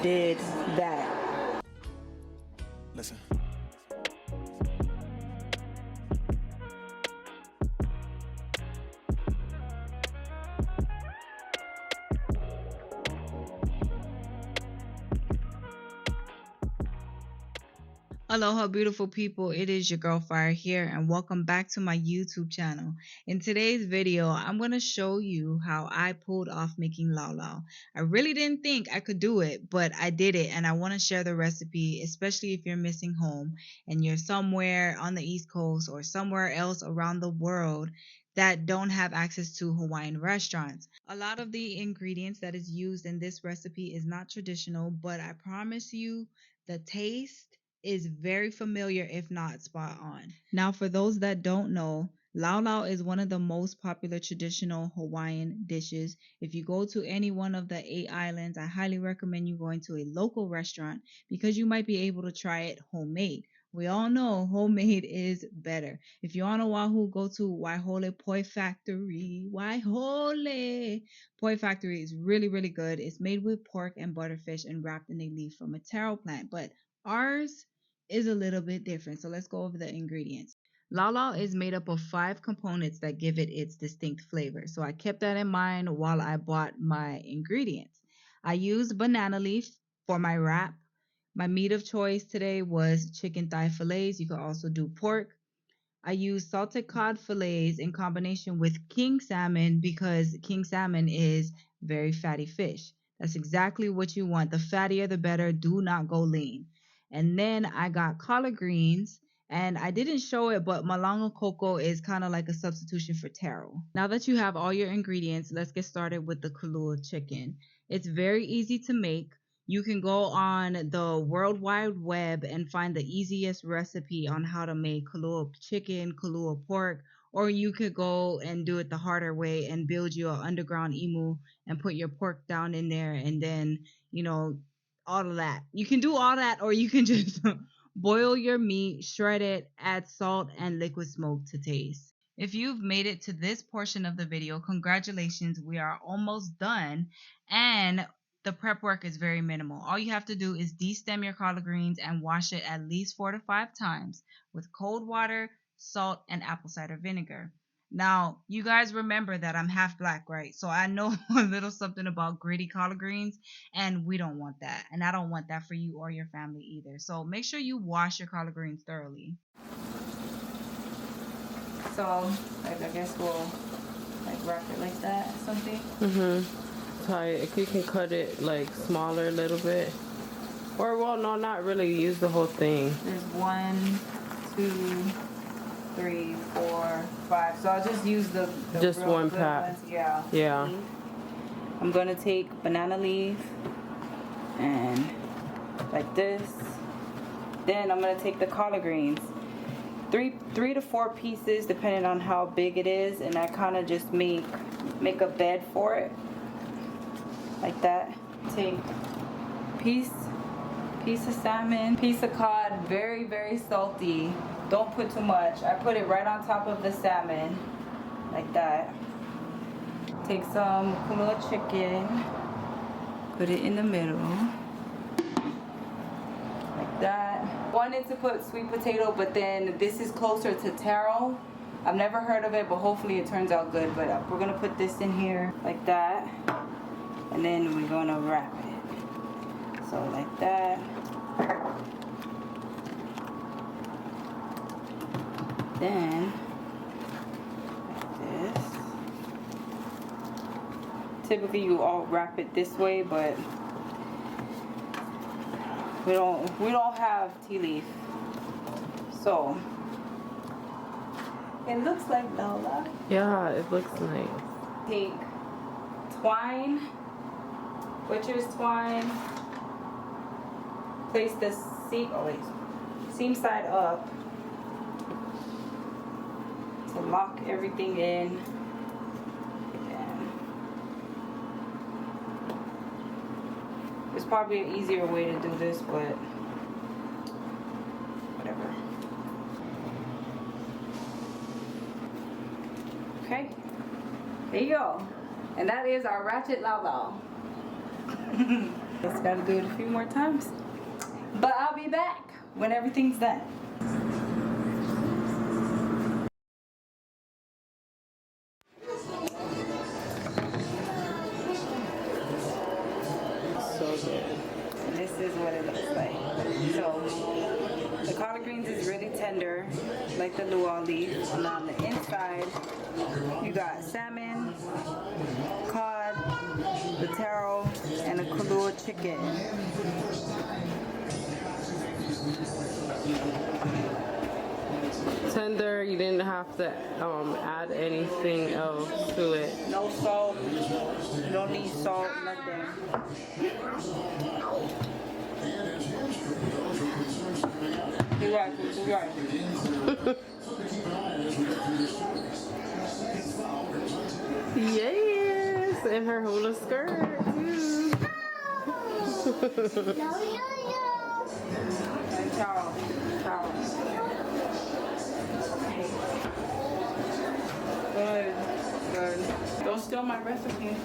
did that. Listen. Aloha, beautiful people. It is your girl Fire here, and welcome back to my YouTube channel. In today's video, I'm going to show you how I pulled off making lau lau. I really didn't think I could do it, but I did it, and I want to share the recipe, especially if you're missing home and you're somewhere on the East Coast or somewhere else around the world that don't have access to Hawaiian restaurants. A lot of the ingredients that is used in this recipe is not traditional, but I promise you the taste is very familiar, if not spot on. Now, for those that don't know, lau lau is one of the most popular traditional Hawaiian dishes. If you go to any one of the 8 islands, I highly recommend you going to a local restaurant because you might be able to try it homemade. We all know homemade is better. If you're on Oahu, go to Waihole Poi Factory. Waihole Poi Factory is really, really good. It's made with pork and butterfish and wrapped in a leaf from a taro plant, but ours is a little bit different. So let's go over the ingredients. Lau lau is made up of 5 components that give it its distinct flavor. So I kept that in mind while I bought my ingredients. I used banana leaf for my wrap. My meat of choice today was chicken thigh fillets. You could also do pork. I used salted cod fillets in combination with king salmon because king salmon is very fatty fish. That's exactly what you want. The fattier, the better. Do not go lean. And then I got collard greens, and I didn't show it, but Malanga Coco is kind of like a substitution for taro. Now that you have all your ingredients, let's get started with the Kalua chicken. It's very easy to make. You can go on the World Wide Web and find the easiest recipe on how to make Kalua chicken, Kalua pork, or you could go and do it the harder way and build you an underground imu and put your pork down in there and then, all of that. You can do all that, or you can just boil your meat, shred it, add salt and liquid smoke to taste. If you've made it to this portion of the video, congratulations, we are almost done, and the prep work is very minimal. All you have to do is destem your collard greens and wash it at least 4 to 5 times with cold water, salt, and apple cider vinegar. Now, you guys remember that I'm half black, right? So I know a little something about gritty collard greens, and we don't want that. And I don't want that for you or your family either. So make sure you wash your collard greens thoroughly. So, I guess we'll wrap it like that or something. So you can cut it like smaller a little bit. Or, well, no, not really. Use the whole thing. There's 1, 2, 3, 4, 5. So I'll just use the just real one good pack. ones. Yeah. Yeah. I'm gonna take banana leaf and like this. Then I'm gonna take the collard greens, three to 4 pieces depending on how big it is, and I kind of just make a bed for it like that. Take piece of salmon, piece of cod, very, very salty. Don't put too much. I put it right on top of the salmon, like that. Take some Kalua chicken, put it in the middle, like that. Wanted to put sweet potato, but then this is closer to taro. I've never heard of it, but hopefully it turns out good. But we're gonna put this in here, like that, and then we're gonna wrap it. So like that. Then, like this. Typically you all wrap it this way, but we don't have tea leaf. So, it looks like lau lau. Yeah, it looks nice. Take twine, butcher's twine, place the seam side up to lock everything in. There's probably an easier way to do this, but whatever. Okay, there you go. And that is our ratchet lau lau. Just gotta do it a few more times. But I'll be back when everything's done. So good. This is what it looks like. So the collard greens is really tender, like the luau leaf. And on the inside, you got salmon, cod, the taro, and a Kalua chicken. Tender, you didn't have to add anything else to it. No salt, you don't need salt, nothing. You're right, you're right. Yes, and her hula skirt too. And taro, taro. Good, good. Don't steal my recipe.